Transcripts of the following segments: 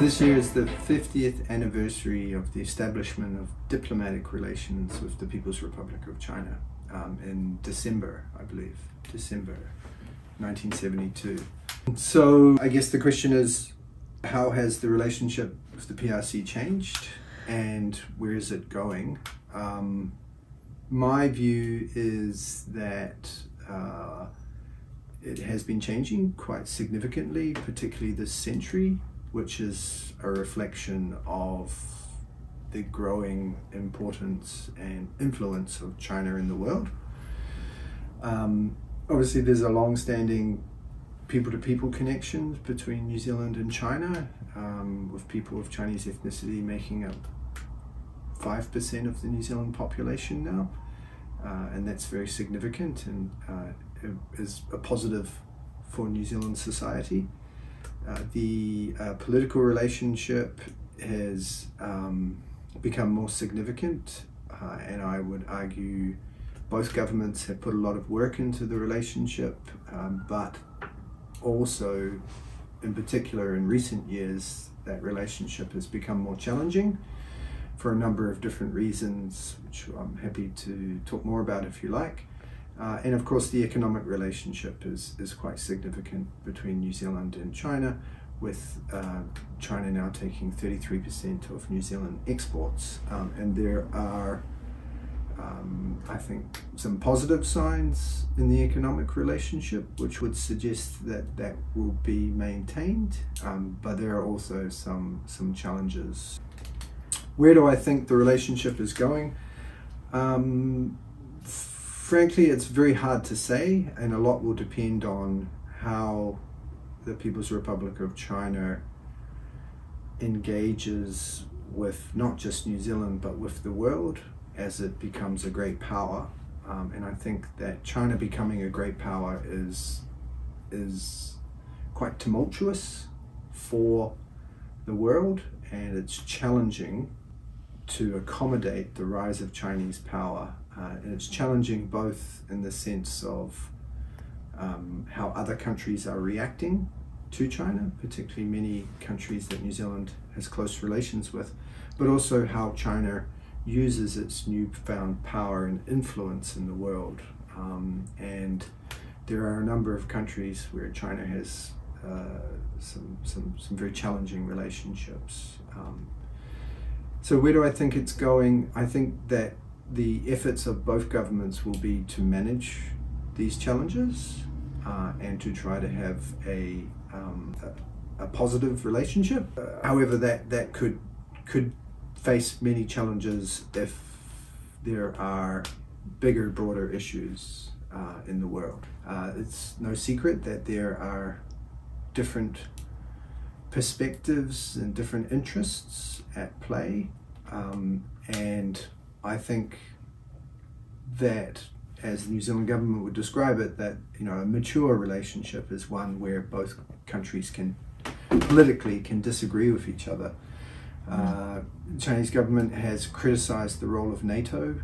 This year is the 50th anniversary of the establishment of diplomatic relations with the People's Republic of China in December, I believe, December 1972. So I guess the question is, how has the relationship with the PRC changed and where is it going? My view is that it has been changing quite significantly, particularly this century, which is a reflection of the growing importance and influence of China in the world. Obviously there's a long-standing people-to-people connections between New Zealand and China, with people of Chinese ethnicity making up 5% of the New Zealand population now, and that's very significant and is a positive for New Zealand society. The political relationship has become more significant, and I would argue both governments have put a lot of work into the relationship, but also in particular in recent years that relationship has become more challenging for a number of different reasons, which I'm happy to talk more about if you like. And of course the economic relationship is quite significant between New Zealand and China, with China now taking 33% of New Zealand exports. And there are, I think, some positive signs in the economic relationship which would suggest that that will be maintained, but there are also some challenges. Where do I think the relationship is going? Frankly, it's very hard to say, and a lot will depend on how the People's Republic of China engages with not just New Zealand but with the world as it becomes a great power. And I think that China becoming a great power is quite tumultuous for the world, and it's challenging to accommodate the rise of Chinese power. And it's challenging both in the sense of how other countries are reacting to China, particularly many countries that New Zealand has close relations with, but also how China uses its newfound power and influence in the world. And there are a number of countries where China has some very challenging relationships. So where do I think it's going? I think that the efforts of both governments will be to manage these challenges and to try to have a positive relationship. However, that could face many challenges if there are bigger, broader issues in the world. It's no secret that there are different perspectives and different interests at play, and I think that, as the New Zealand government would describe it, that a mature relationship is one where both countries can politically disagree with each other. The Chinese government has criticized the role of NATO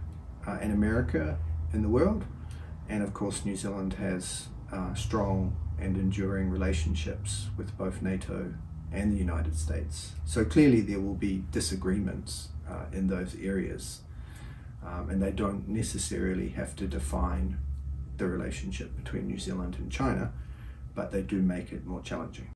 and America in the world, and of course New Zealand has strong and enduring relationships with both NATO and the United States. So clearly there will be disagreements in those areas, and they don't necessarily have to define the relationship between New Zealand and China, but they do make it more challenging.